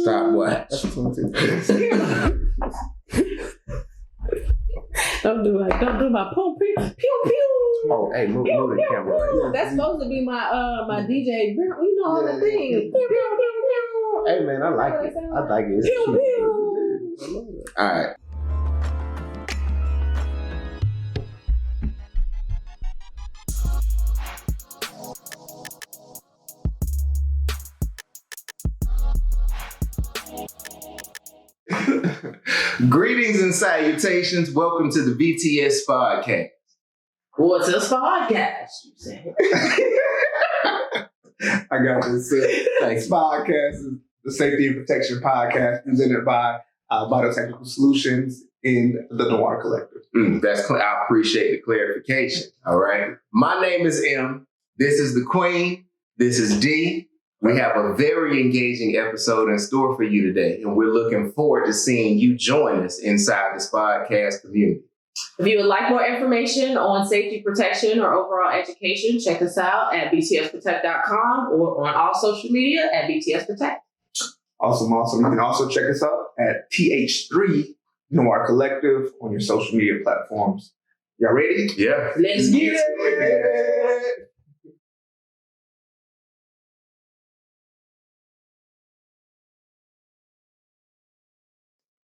Stopwatch. That's what I'm Don't do my pew pew pew pew. Oh, hey, move the camera. Right. That's supposed to be my DJ. You know all the things. Pew, pew, pew, pew. Hey man, I like it. I like it. It's Pew, cute. pew. All right. Greetings and salutations. Welcome to the BTS podcast. What's this podcast? You say? I got this. This podcast is the Safety and Protection Podcast presented by Biotechnical Solutions in the Noir Collective. I appreciate the clarification. All right. My name is M. This is the Queen. This is D. We have a very engaging episode in store for you today, and we're looking forward to seeing you join us inside this podcast community. If you would like more information on safety protection or overall education, check us out at btsprotect.com or on all social media at btsprotect. Awesome. You can also check us out at TH3 Noir Collective on your social media platforms. Y'all ready? Yeah. Let's get it.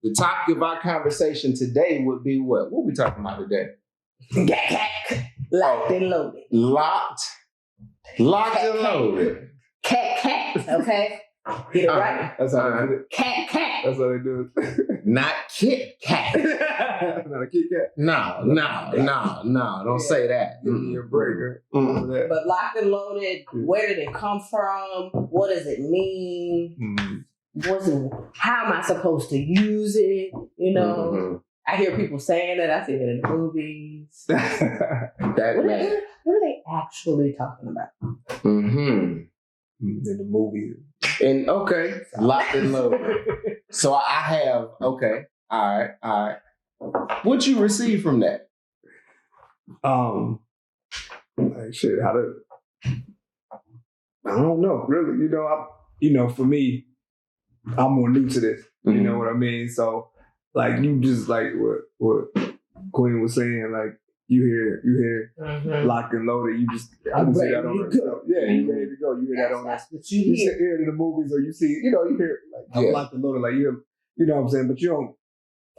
The topic of our conversation today would be what? What are we talking about today? Locked and loaded. Locked and loaded. Cat. Okay. Get it right. That's how they do it. Cat. That's how they do it. Not Kit Kat. Not a Kit Kat. No. Don't say that. Give me a breaker. But locked and loaded, where did it come from? What does it mean? How am I supposed to use it? You know, I hear people saying that. I see it in the movies. What are they actually talking about? In the movies. And okay, locked and loaded. So I have, okay, all right. What you receive from that? Like shit, I don't know, really. For me, I'm more new to this. You know what I mean? So, like, you just like what Queen was saying. Like, you hear locked and loaded. You just I can see that on her. Yeah, you ready to go. You hear that on that. You hear it in the movies, or you see, you hear like I'm locked and loaded. Like you know what I'm saying. But you don't.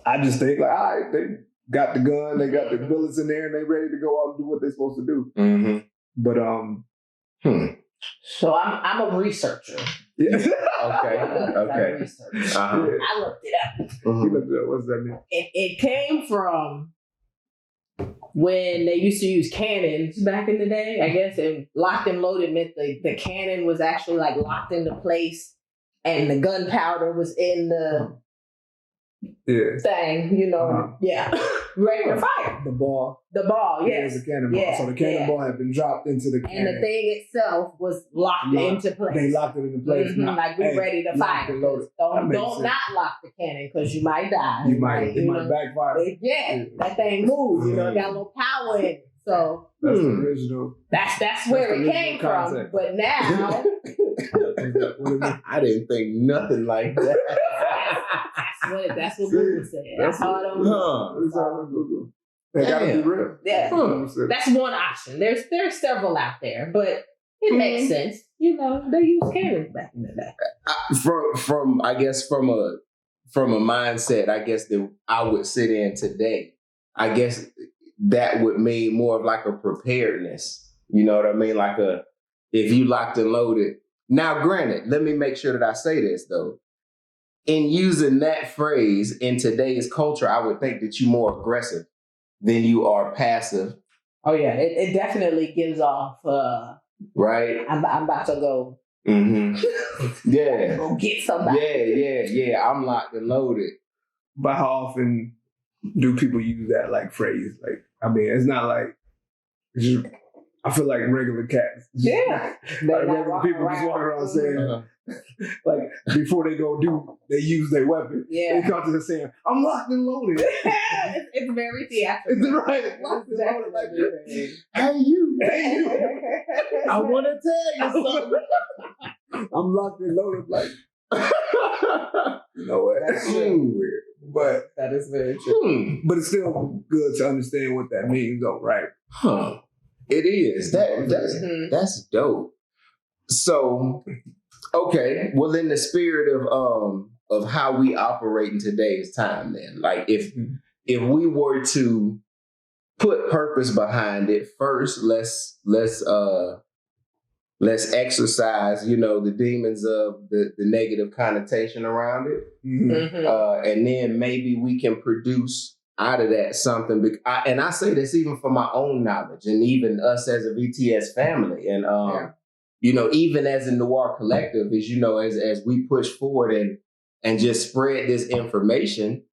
I just think like, all right, they got the gun, they got the bullets in there, and they ready to go out and do what they're supposed to do. But So I'm a researcher. Yeah. Okay. I looked it up. You looked it up. What does that mean? It came from when they used to use cannons back in the day, I guess, and locked and loaded meant the cannon was actually like locked into place and the gunpowder was in the thing, ready to fire. The ball. Yes. The cannonball. Yeah. So the cannonball had been dropped into the cannon. And the thing itself was locked into place. They locked it into place. Like we're ready to fire. Don't not lock the cannon because you might die. It might backfire. That thing moves. It got a little power in it. So that's the original. That's where it came from. But now I didn't think nothing like that. That's what Google said. That's how it Google. They gotta be real. Yeah. That's one option. There's several out there, but it makes sense. They used cannons back in the day. From a mindset, I guess that I would sit in today. I guess that would mean more of like a preparedness. You know what I mean? Like if you locked and loaded. Now, granted, let me make sure that I say this though. In using that phrase in today's culture, I would think that you're more aggressive than you are passive. Oh yeah, it definitely gives off. Right. I'm about to go. Yeah. Go get somebody. Yeah. I'm locked and loaded. But how often do people use that like phrase? Like, I mean, it's not like it's just. I feel like regular cats. Yeah. Like regular people just walking around saying, like, before they they use their weapon. Yeah. They come to the saying, I'm locked and loaded. It's very theatrical. It's right. Locked and loaded. Like, hey, you. I want to tell you something. I'm locked and loaded. Like, You know what? That's weird. But that is very true. But it's still good to understand what that means, though, right? Huh. It is. That's dope. So, okay. Well, in the spirit of how we operate in today's time, then, like if we were to put purpose behind it, first, let's exercise, the demons of the negative connotation around it. And then maybe we can produce out of that something. And I say this even for my own knowledge and even us as a VTS family. And, even as a Noir Collective, as we push forward and just spread this information,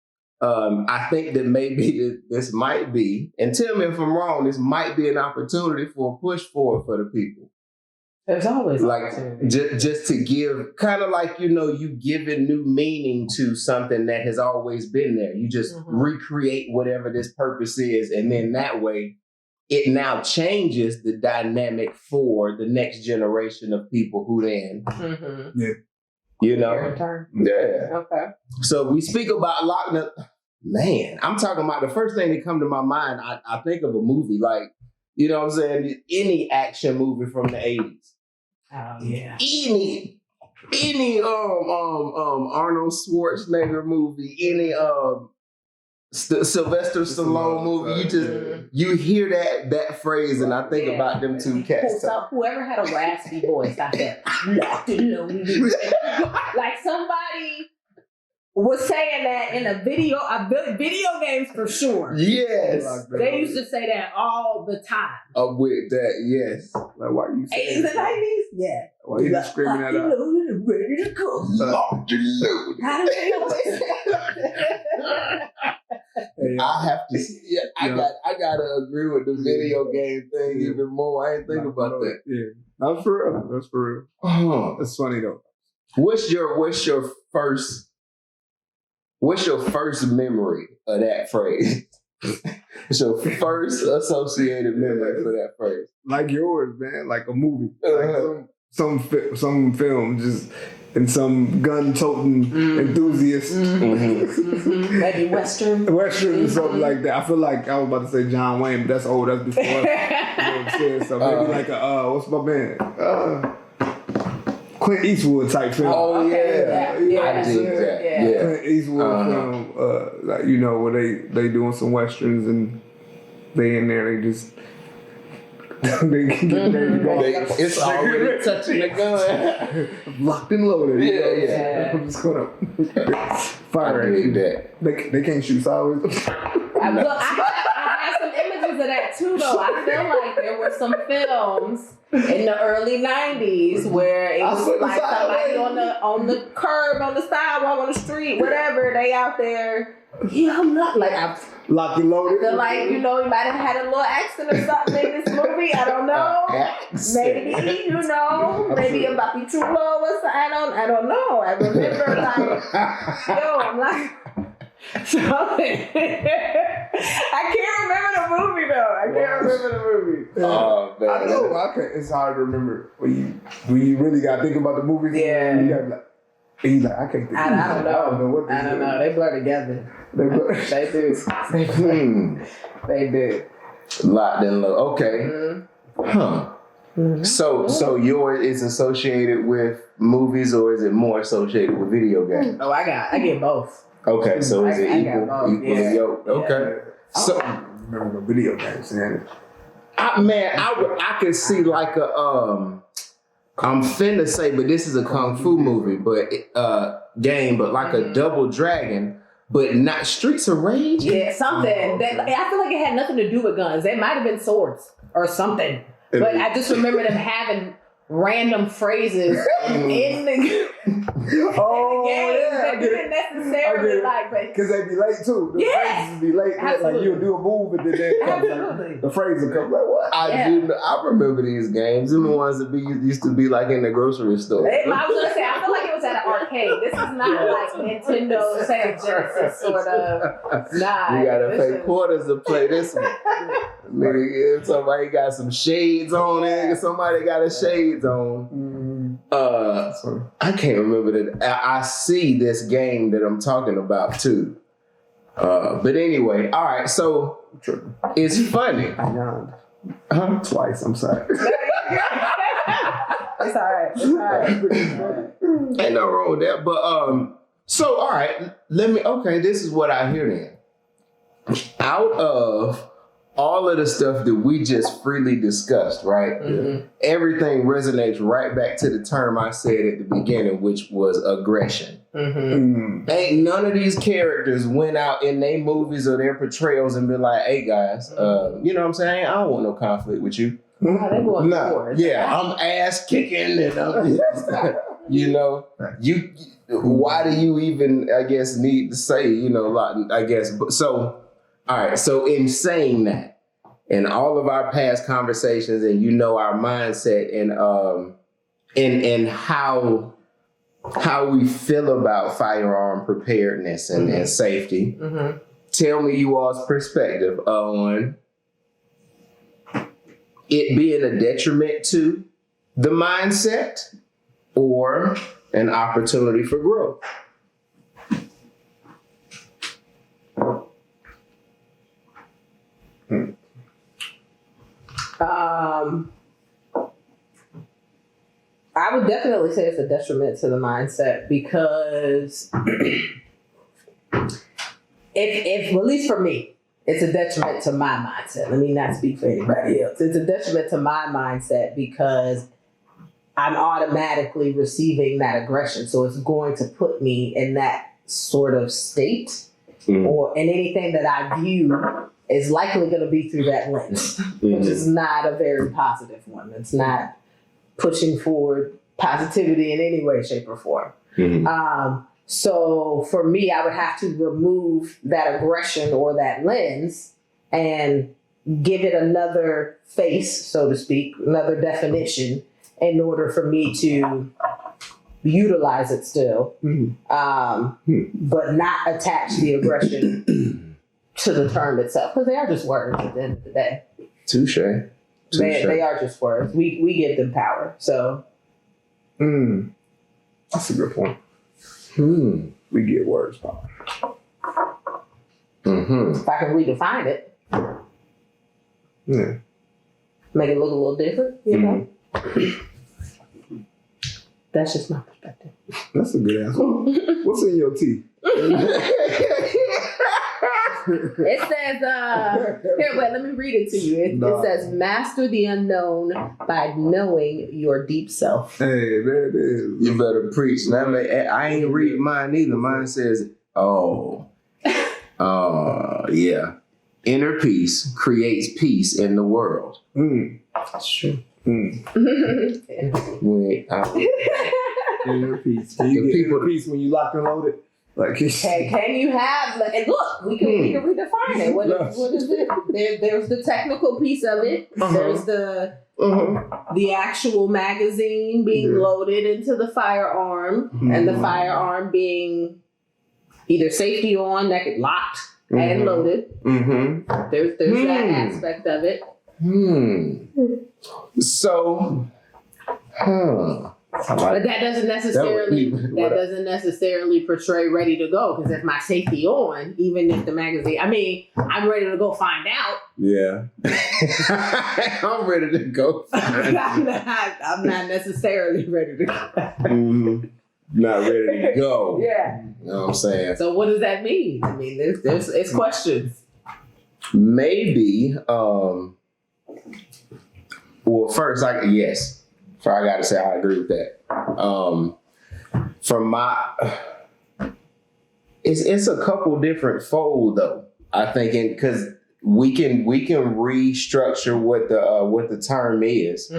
I think that maybe this might be, and tell me if I'm wrong, this might be an opportunity for a push forward for the people. There's always like just to give, kind of like, you giving new meaning to something that has always been there. You just recreate whatever this purpose is. And then that way it now changes the dynamic for the next generation of people who then, Your turn. Yeah. Okay. So we speak about locking up. Man, I'm talking about the first thing that come to my mind. I think of a movie like, you know what I'm saying? Any action movie from the 80s. Oh yeah. Any Arnold Schwarzenegger movie, any Sylvester Stallone movie, you hear that phrase, and I think about them two cats. So whoever had a raspy voice, I said, locked and loaded. Like somebody was saying that in a video games for sure. Yes. They used to say that all the time. With that, yes. Like, why are you saying 80s and 90s? Yeah. Why are you screaming that out? Ready to go. Locked and loaded. How do they always I have to. Yeah, I gotta agree with the video game thing even more. I ain't think about that. Yeah, that's for real. That's for real. That's funny though. What's your first memory of that phrase? What's your first associated memory for that phrase? Like yours, man. Like a movie. Like some film just. And some gun-toting enthusiasts. Maybe Western. Western or something like that. I feel like I was about to say John Wayne, but that's old. That's before. You know what I'm saying? So maybe like what's my man? Clint Eastwood type film. Oh, yeah. I dig that. Yeah. Clint Eastwood film, where they doing some Westerns and they in there, they just... It's already touching the gun. Locked and loaded. Yeah. I'm just gonna fire at that. They can't shoot sideways. I have some images of that too, though. I feel like there were some films in the early 90s where it was like somebody on the curb, on the sidewalk, on the street, whatever. They out there. Yeah, I'm not like locked and loaded. I feel like, you might have had a little accident or something in this movie. I don't know. Maybe, maybe about the true love or something. I don't know. I remember I'm like, so I can't remember the movie though. I can't remember the movie. Oh man. I know. It's hard to remember when you really gotta think about the movie. Yeah. You gotta like, he's like, I can't think. I don't know. I don't know. They blur together. They do. They do. Locked and low. Okay. Huh. So yours is associated with movies, or is it more associated with video games? Oh, I get both. Okay, so is it equally yoked? Okay. So I don't remember the video games, man. I could see like a I'm finna say, but this is a kung fu movie, but game, but like a Double Dragon, but not Streets of Rage. Yeah, something that I feel like it had nothing to do with guns. They might have been swords or something, but I just remember them having random phrases in the game that didn't necessarily like, but because they be late too. The phrases be late. Like you'll do a move and then like, the phrase will come like what? I remember these games. Them the ones that used to be like in the grocery store. I was gonna say I feel like it was at an arcade. This is not like Nintendo Sega Genesis sort of. Nah, you gotta pay quarters to play this one. Nigga, somebody got some shades on. Nigga, somebody got a shades on. I can't remember that. I see this game that I'm talking about too. But anyway, all right. So it's funny. I yawned twice. I'm sorry. It's all right. Ain't no wrong with that. But so all right. This is what I hear then. Out of all of the stuff that we just freely discussed, right? Mm-hmm. Everything resonates right back to the term I said at the beginning, which was aggression. Mm-hmm. Ain't none of these characters went out in their movies or their portrayals and been like, hey guys, you know what I'm saying? I don't want no conflict with you. No, they going forward. Yeah, I'm ass kicking and you know, why do you even, I guess, need to say, you know, I guess, but so, all right, so in saying that, in all of our past conversations and, you know, our mindset and how we feel about firearm preparedness and safety, tell me you all's perspective on it being a detriment to the mindset or an opportunity for growth. I would definitely say it's a detriment to the mindset because if at least for me, it's a detriment to my mindset. Let me not speak for anybody else. It's a detriment to my mindset because I'm automatically receiving that aggression. So it's going to put me in that sort of state or in anything that I view is likely going to be through that lens, which is not a very positive one. It's not pushing forward positivity in any way, shape, or form. So for me, I would have to remove that aggression or that lens and give it another face, so to speak, another definition in order for me to utilize it still, but not attach the aggression to the term itself, because they are just words at the end of the day. Touche. They are just words. We give them power. So, that's a good point. We give words power. If I can redefine it, make it look a little different, you know. That's just my perspective. That's a good answer. What's in your tea? It says, here, wait, let me read it to you. It says, master the unknown by knowing your deep self. Hey, there it is. You better preach. Now, I ain't read mine either. Mine says, yeah. Inner peace creates peace in the world. That's true. Inner peace. Can you get inner peace when you locked and loaded? Like, can you have? And look, we can redefine it. What is it? There's the technical piece of it. There's the actual magazine being loaded into the firearm, and the firearm being either safety on, locked and loaded. There's that aspect of it. So, but that doesn't necessarily portray ready to go, because if my safety on, even if the magazine, I'm ready to go find out. Yeah. I'm ready to go find out. I'm not necessarily ready to go. Not ready to go. Yeah. You know what I'm saying? So what does that mean? It's questions. Maybe, well, first, yes. So I got to say, I agree with that. From it's a couple different fold though. I think, because we can restructure what the term is,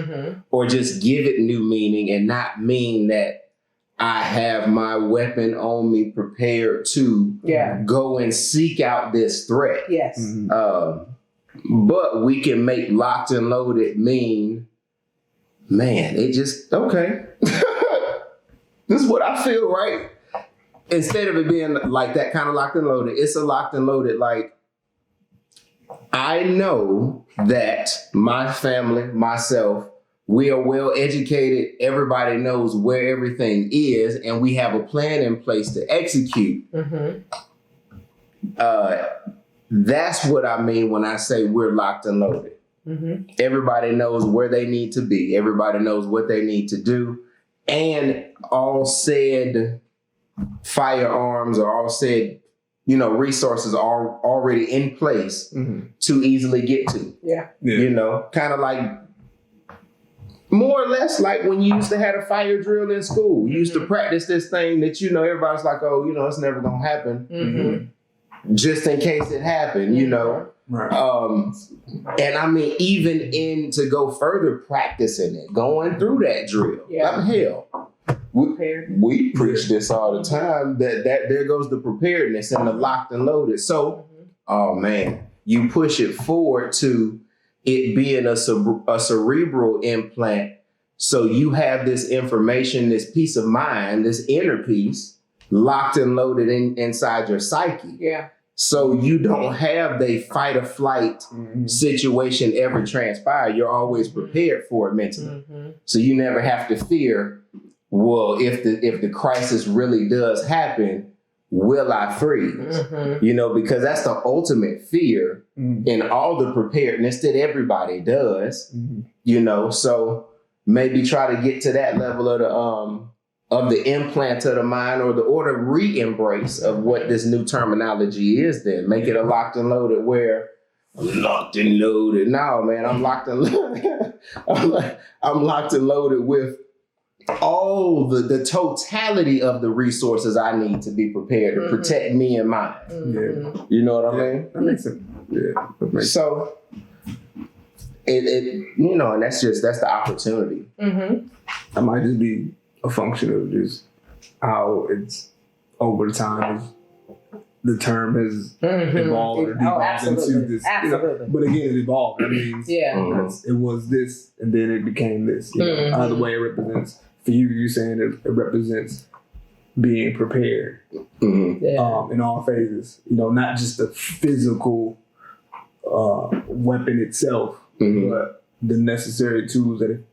or just give it new meaning and not mean that I have my weapon on me prepared to go and seek out this threat. Yes. But we can make locked and loaded mean, man, it just, okay. This is what I feel, right? Instead of it being like that kind of locked and loaded, it's a locked and loaded, like, I know that my family, myself, we are well educated. Everybody knows where everything is, and we have a plan in place to execute. That's what I mean when I say we're locked and loaded. Everybody knows where they need to be. Everybody knows what they need to do. And all said firearms or all said, resources are already in place to easily get to. Yeah. Kind of like, more or less like when you used to have a fire drill in school. You used to practice this thing that, everybody's like, oh, it's never going to happen. Just in case it happened, Right. And I mean, even to go further practicing it, going through that drill. Yeah. Hell, we preach this all the time, that there goes the preparedness and the locked and loaded. So, oh man, you push it forward to it being a cerebral implant. So you have this information, this peace of mind, this inner peace locked and loaded inside your psyche. Yeah. So you don't have the fight or flight situation ever transpire. You're always prepared for it mentally. So you never have to fear, well, if the crisis really does happen, will I freeze? Because that's the ultimate fear in all the preparedness that everybody does. So maybe try to get to that level of the implant of the mind, or the re-embrace of what this new terminology is. Then make it a locked and loaded, where I'm locked and loaded. No, man, I'm locked and loaded. I'm locked and loaded with all the totality of the resources I need to be prepared to protect me and mine. You know what I mean? That makes sense. Yeah. That makes so and that's the opportunity. That might just be a function of just how it's over time, the term has evolved or devolved into this. Absolutely. But again, it evolved. That means it was this and then it became this. Either way, it represents, for you're saying it represents being prepared in all phases. Not just the physical weapon itself, but the necessary tools that,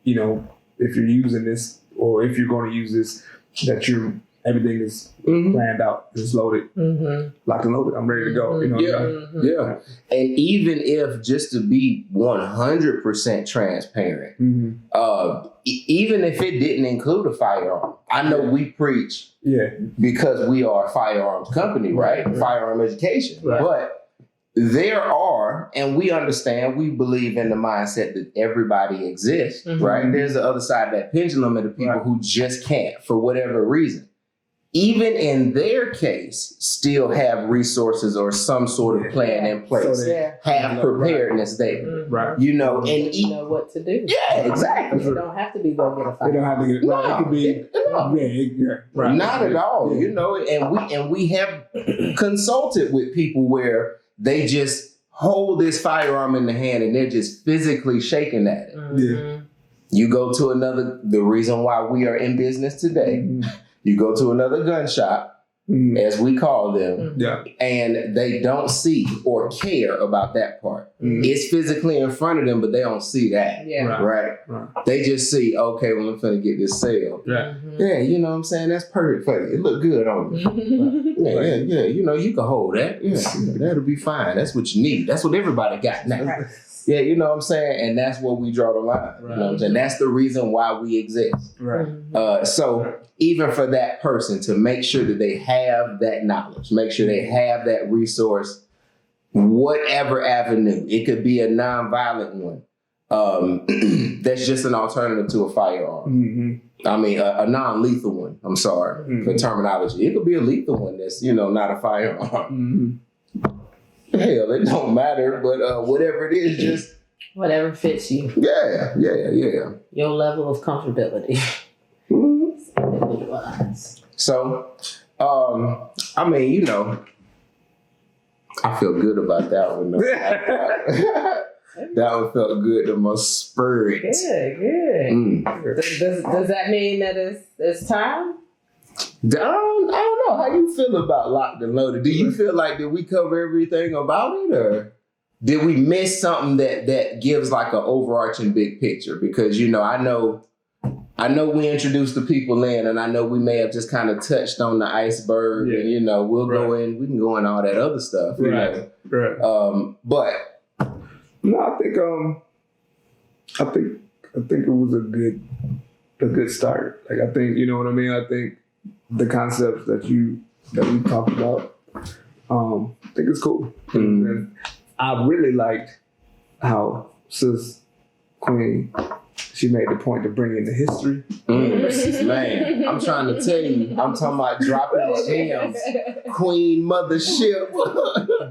if you're using this, or if you're going to use this, that everything is planned out, is loaded, locked and loaded. I'm ready to go. Yeah. And even if, just to be 100% transparent, even if it didn't include a firearm, I know we preach because we are a firearms company, right? Firearm education, but there are, and we understand, we believe in the mindset that everybody exists, right? There's the other side of that pendulum of the people who just can't for whatever reason. Even in their case, still have resources or some sort of plan in place, so have preparedness there, right? And know what to do. Yeah, exactly. You don't have to be go get a fire. They don't have to get it. It could be not at all. And we have consulted with people where they just hold this firearm in the hand and they're just physically shaking at it. You go to the reason why we are in business today, you go to another gun shop, as we call them, and they don't see or care about that part. It's physically in front of them, but they don't see that. Right? They just see, okay, well, I'm finna get this sale. Yeah, you know what I'm saying? That's perfect for you. It look good on you. Yeah. You can hold that. Yeah, that'll be fine. That's what you need. That's what everybody got now. Yeah, you know what I'm saying? And that's where we draw the line. You know what I'm saying? That's the reason why we exist. So even for that person to make sure that they have that knowledge, make sure they have that resource, whatever avenue, it could be a nonviolent one. That's just an alternative to a firearm. I mean, a non-lethal one. I'm sorry for terminology. It could be a lethal one that's, not a firearm. Hell, it don't matter, but whatever it is, just whatever fits you. Yeah. Your level of comfortability. So, I mean, I feel good about that one. That one felt good to my spirit. Good. Does that mean that it's time? I don't know. How you feel about locked and loaded? Do you feel like did we cover everything about it, or? did we miss something that gives like an overarching big picture? Because, you know, I know we introduced the people in, and I know we may have just kind of touched on the iceberg, and, you know, we can go in all that other stuff. You know? But no, I think it was a good start. Like, I think, you know what I mean? I think the concepts that we talked about, I think it's cool. Mm-hmm. And I really liked how Sis Queen, she made the point to bring in the history. Man, I'm trying to tell you, I'm talking about dropping gems. Queen mothership.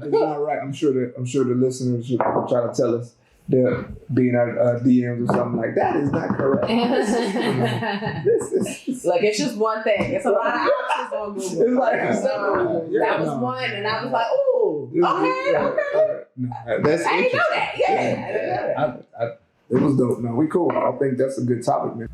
It's not right. I'm sure the listeners should try to tell us they're being our DMs or something like that. Is not correct. This is like, it's just one thing. It's a lot of options on Google. It's like that was one, and I was like, ooh, okay. That's I didn't know that. Yeah. It was dope. No, we cool. I think that's a good topic, man.